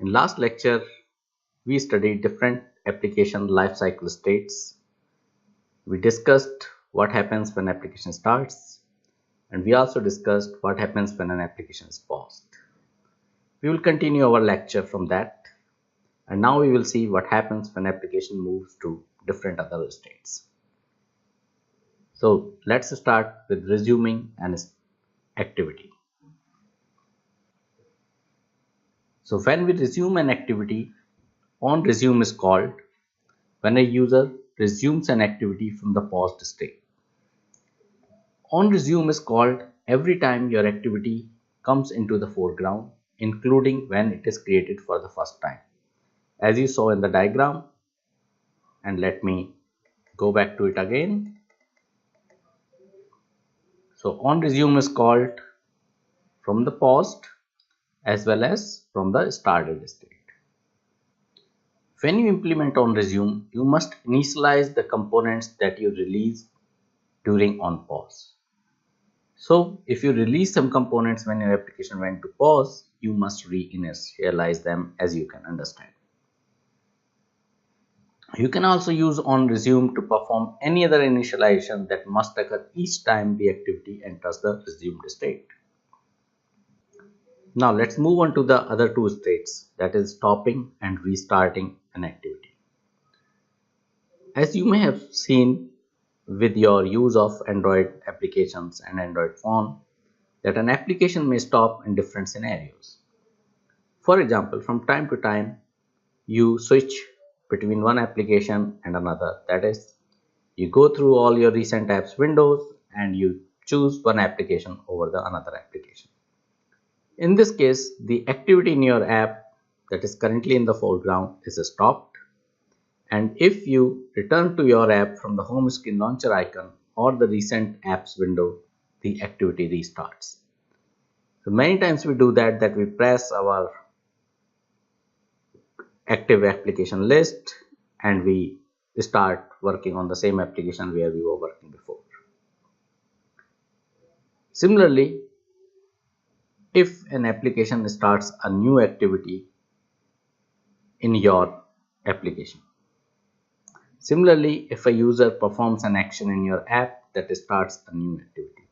In last lecture, we studied different application lifecycle states. We discussed what happens when application starts, and we also discussed what happens when an application is paused. We will continue our lecture from that, and now we will see what happens when application moves to different other states. So let's start with resuming an activity. So when we resume an activity, onResume is called when a user resumes an activity from the paused state. OnResume is called every time your activity comes into the foreground, including when it is created for the first time, as you saw in the diagram. And let me go back to it again. So OnResume is called from the paused as well as from the started state. When you implement OnResume, you must initialize the components that you release during onPause. So if you release some components when your application went to pause, you must reinitialize them, as you can understand. You can also use OnResume to perform any other initialization that must occur each time the activity enters the resumed state. Now let's move on to the other two states, that is stopping and restarting an activity. As you may have seen with your use of Android applications and Android phone, that an application may stop in different scenarios. For example, from time to time, you switch between one application and another. That is, you go through all your recent apps windows and you choose one application over the another application. In this case, the activity in your app that is currently in the foreground is stopped, and if you return to your app from the home screen launcher icon or the recent apps window, the activity restarts. So many times we do that we press our active application list and we start working on the same application where we were working before. Similarly, if an application starts a new activity in your application. Similarly, if a user performs an action in your app that starts a new activity.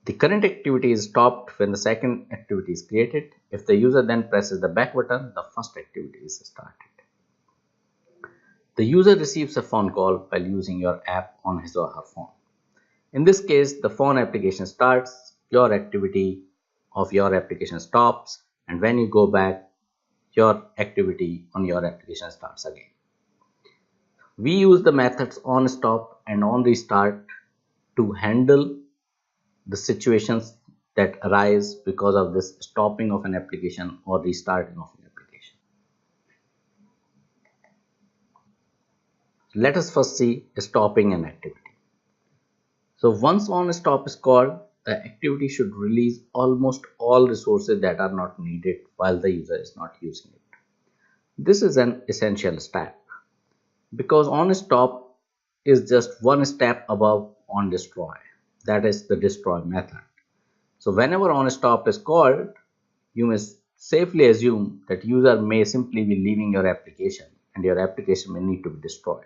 The current activity is stopped when the second activity is created. If the user then presses the back button, the first activity is started. The user receives a phone call while using your app on his or her phone. In this case, the phone application starts, your activity of your application stops, and when you go back, your activity on your application starts again. We use the methods onStop and onRestart to handle the situations that arise because of this stopping of an application or restarting of an application. Let us first see stopping an activity. So once onStop is called, the activity should release almost all resources that are not needed while the user is not using it. This is an essential step because onStop is just one step above onDestroy. That is the destroy method. So whenever onStop is called, you may safely assume that user may simply be leaving your application and your application may need to be destroyed,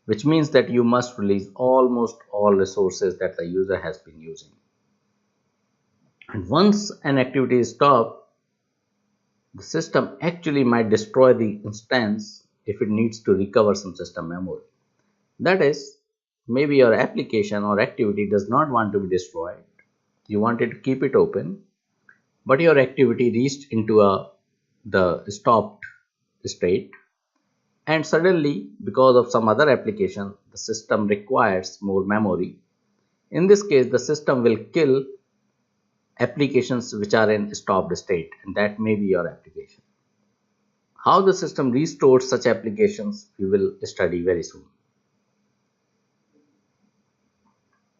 which means that you must release almost all resources that the user has been using. And once an activity is stopped, the system actually might destroy the instance if it needs to recover some system memory. That is, maybe your application or activity does not want to be destroyed. You wanted to keep it open, but your activity reached into the stopped state, and suddenly, because of some other application, the system requires more memory. In this case, the system will kill applications which are in stopped state, and that may be your application. How the system restores such applications, we will study very soon.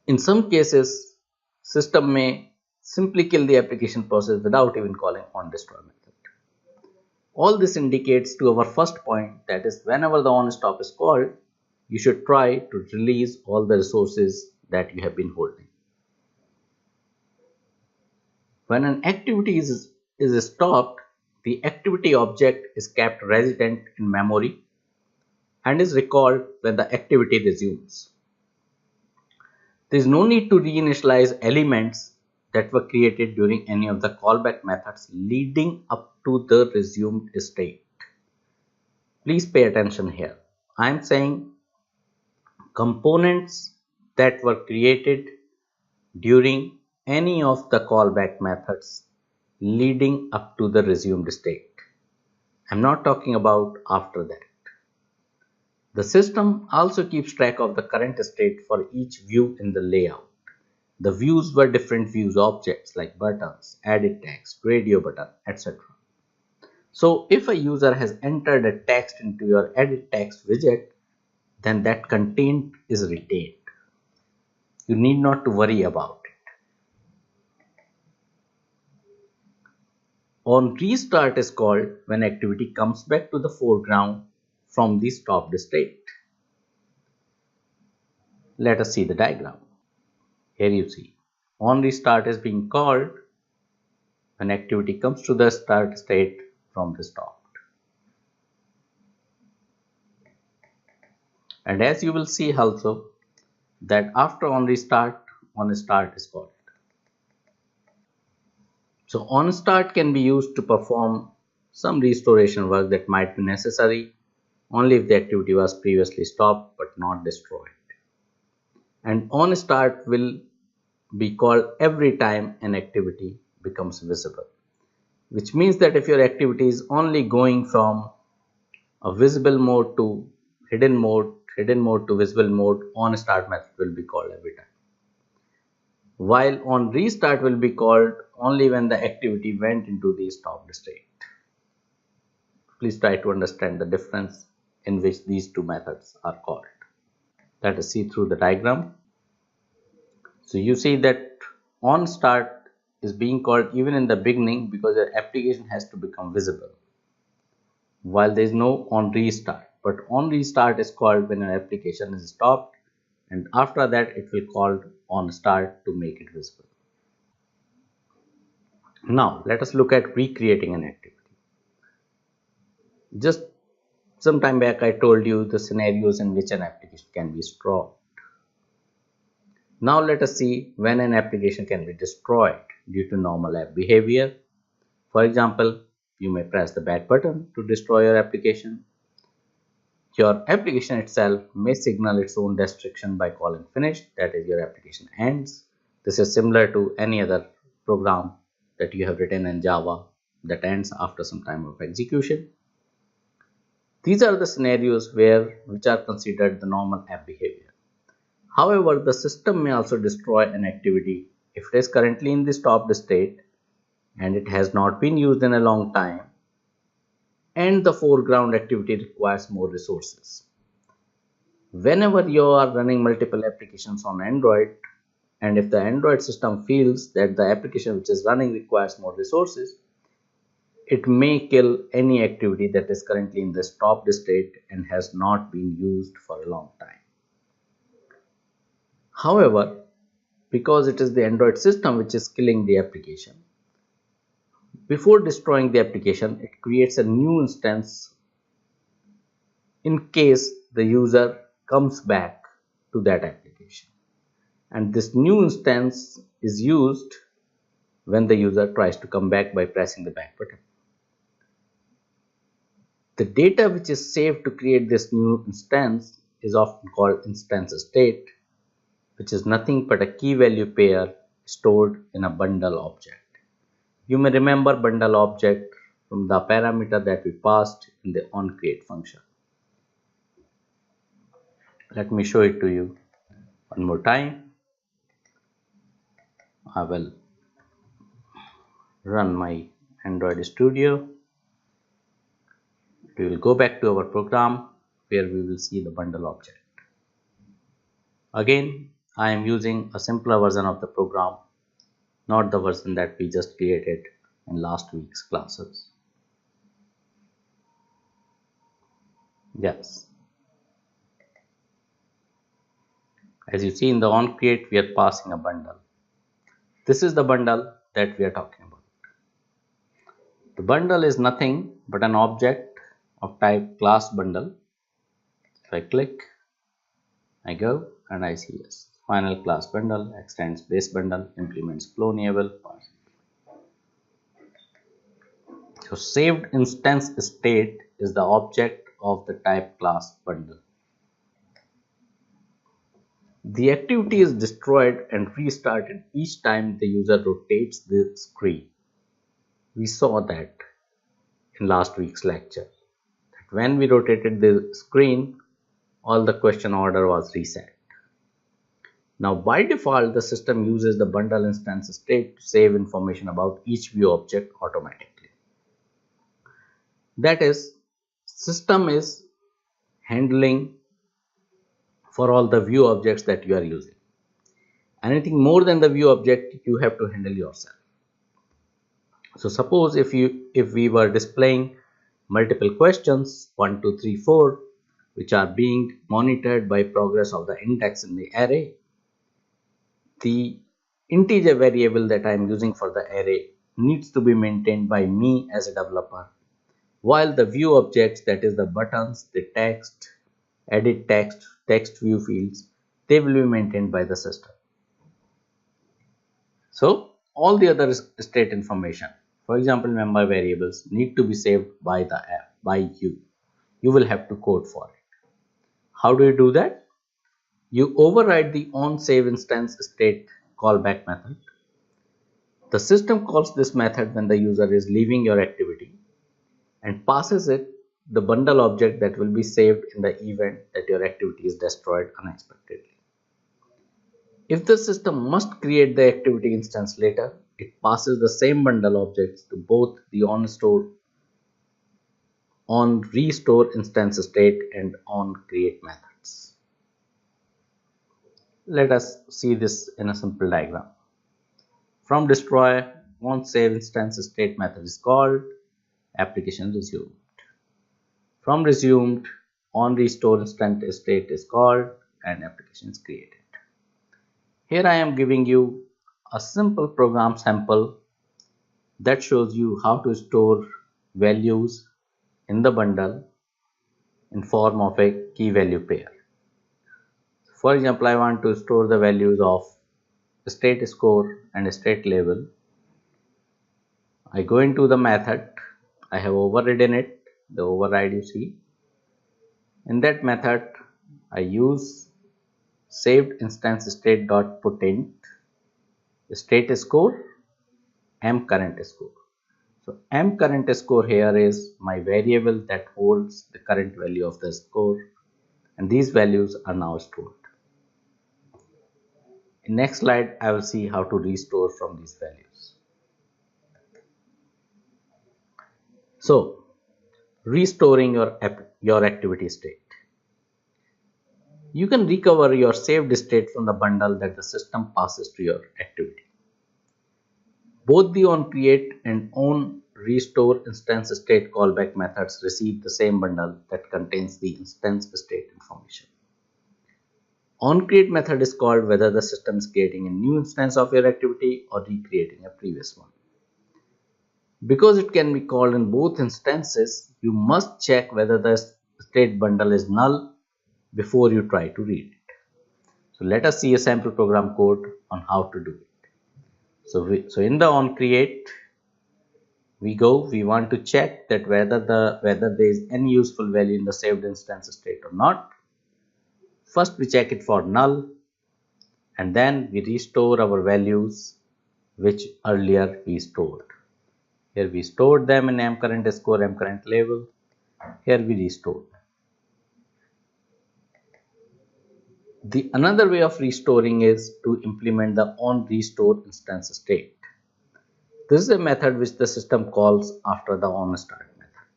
In some cases, system may simply kill the application process without even calling onDestroy method. All this indicates to our first point, that is, whenever the onStop is called, you should try to release all the resources that you have been holding. When an activity is stopped, the activity object is kept resident in memory and is recalled when the activity resumes. There is no need to reinitialize elements that were created during any of the callback methods leading up to the resumed state. Please pay attention here. I am saying components that were created during any of the callback methods leading up to the resumed state. I'm not talking about after that. The system also keeps track of the current state for each view in the layout. The views were different views objects like buttons, edit text, radio button, etc. So if a user has entered a text into your edit text widget, then that content is retained. You need not to worry about it. On restart is called when activity comes back to the foreground from the stopped state. Let us see the diagram. Here you see on restart is being called when activity comes to the start state from the stopped. And as you will see also that after on restart is called. So on start can be used to perform some restoration work that might be necessary only if the activity was previously stopped but not destroyed. And on start will be called every time an activity becomes visible, which means that if your activity is only going from a visible mode to hidden mode to visible mode, on start method will be called every time, while on restart will be called only when the activity went into the stopped state. Please try to understand the difference in which these two methods are called. Let us see through the diagram. So you see that on start is being called even in the beginning because your application has to become visible, while there is no on restart. But on restart is called when your application is stopped, and after that it will called on start to make it visible. Now let us look at recreating an activity. Just some time back I told you the scenarios in which an application can be stopped. Now let us see when an application can be destroyed due to normal app behavior. For example, you may press the back button to destroy your application. Your application itself may signal its own destruction by calling finish, that is, your application ends. This is similar to any other program that you have written in Java that ends after some time of execution. These are the scenarios which are considered the normal app behavior. However, the system may also destroy an activity if it is currently in the stopped state and it has not been used in a long time and the foreground activity requires more resources. Whenever you are running multiple applications on Android, and if the Android system feels that the application which is running requires more resources, it may kill any activity that is currently in the stopped state and has not been used for a long time. However, because it is the Android system which is killing the application, before destroying the application, it creates a new instance in case the user comes back to that application. And this new instance is used when the user tries to come back by pressing the back button. The data which is saved to create this new instance is often called instance state, which is nothing but a key value pair stored in a bundle object. You may remember bundle object from the parameter that we passed in the onCreate function. Let me show it to you one more time. I will run my Android Studio. We will go back to our program where we will see the bundle object. Again, I am using a simpler version of the program, not the version that we just created in last week's classes. Yes. As you see in the onCreate, we are passing a bundle. This is the bundle that we are talking about. The The bundle is nothing but an object of type class bundle. If I click, I go and I see yes. Final class bundle extends base bundle, implements flow enable. So saved instance state is the object of the type class bundle. The activity is destroyed and restarted each time the user rotates the screen. We saw that in last week's lecture. That when we rotated the screen, all the question order was reset. Now by default, the system uses the bundle instance state to save information about each view object automatically. That is, system is handling for all the view objects that you are using. Anything more than the view object, you have to handle yourself. So suppose if we were displaying multiple questions 1, 2, 3, 4, which are being monitored by progress of the index in the array, the integer variable that I am using for the array needs to be maintained by me as a developer, while the view objects, that is the buttons, the text, edit text, text view fields, they will be maintained by the system. So all the other state information, for example member variables, need to be saved by the app, by you. You will have to code for it. How do you do that? You override the onSave instance state callback method. The system calls this method when the user is leaving your activity and passes it the bundle object that will be saved in the event that your activity is destroyed unexpectedly. If the system must create the activity instance later, it passes the same bundle objects to both the onRestore instance state and onCreate methods. Let us see this in a simple diagram. From destroy, onSave instance state method is called, application resumed. From resumed, onRestore instance state is called and application is created. Here I am giving you a simple program sample that shows you how to store values in the bundle in form of a key value pair. For example, I want to store the values of state score and state label. I go into the method, I have overridden it, the override you see. In that method, I use saved instance state dot putInt state score m current score. So m current score here is my variable that holds the current value of the score, and these values are now stored. In next slide, I will see how to restore from these values. So restoring your activity state. You can recover your saved state from the bundle that the system passes to your activity. Both the onCreate and onRestore instance state callback methods receive the same bundle that contains the instance state information. OnCreate method is called whether the system is creating a new instance of your activity or recreating a previous one. Because it can be called in both instances, you must check whether the state bundle is null before you try to read it. So let us see a sample program code on how to do it. So in the onCreate, we want to check that whether there is any useful value in the saved instance state or not. First we check it for null, and then we restore our values which earlier we stored. Here we stored them in m current score, m current label. Here we restored. The another way of restoring is to implement the onRestore instance state. This is a method which the system calls after the onStart method.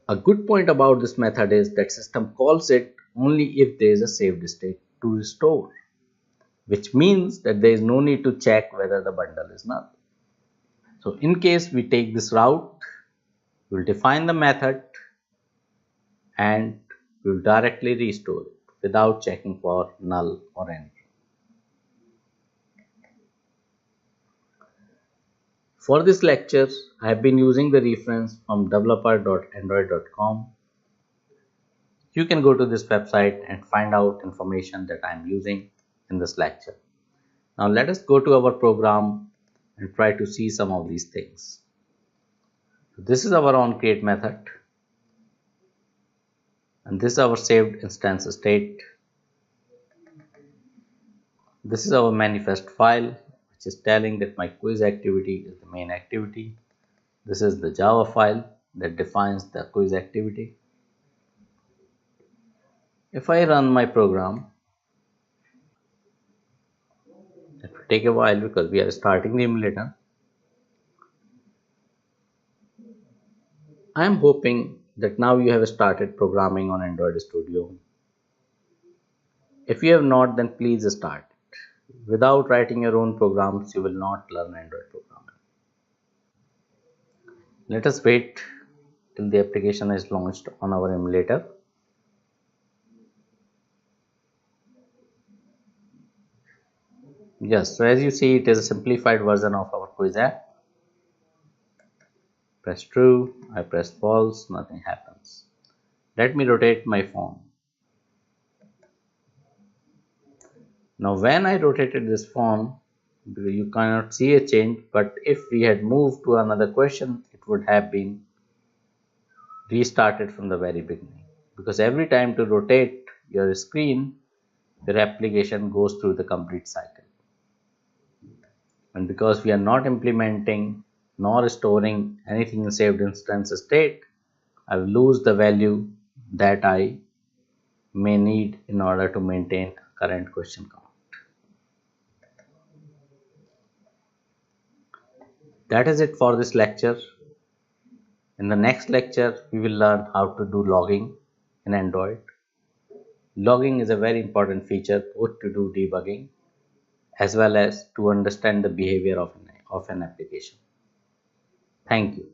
A good point about this method is that system calls it only if there is a saved state to restore, which means that there is no need to check whether the bundle is null. So in case we take this route, we will define the method and we will directly restore it without checking for null or anything. For this lecture, I have been using the reference from developer.android.com. You can go to this website and find out information that I am using in this lecture. Now let us go to our program and try to see some of these things. This is our onCreate method, and this is our saved instance state. This is our manifest file, which is telling that my quiz activity is the main activity. This is the Java file that defines the quiz activity. If I run my program, it will take a while because we are starting the emulator. I am hoping that now you have started programming on Android Studio. If you have not, then please start. Without writing your own programs, you will not learn Android programming. Let us wait till the application is launched on our emulator. Yes, so as you see, it is a simplified version of our quiz app. Press true, I press false, nothing happens. Let me rotate my phone. Now when I rotated this phone, you cannot see a change, but if we had moved to another question, it would have been restarted from the very beginning. Because every time to rotate your screen, your application goes through the complete cycle. And because we are not implementing nor storing anything in saved instance state, I will lose the value that I may need in order to maintain current question count. That is it for this lecture. In the next lecture, we will learn how to do logging in Android. Logging is a very important feature both to do debugging as well as to understand the behavior of an application. Thank you.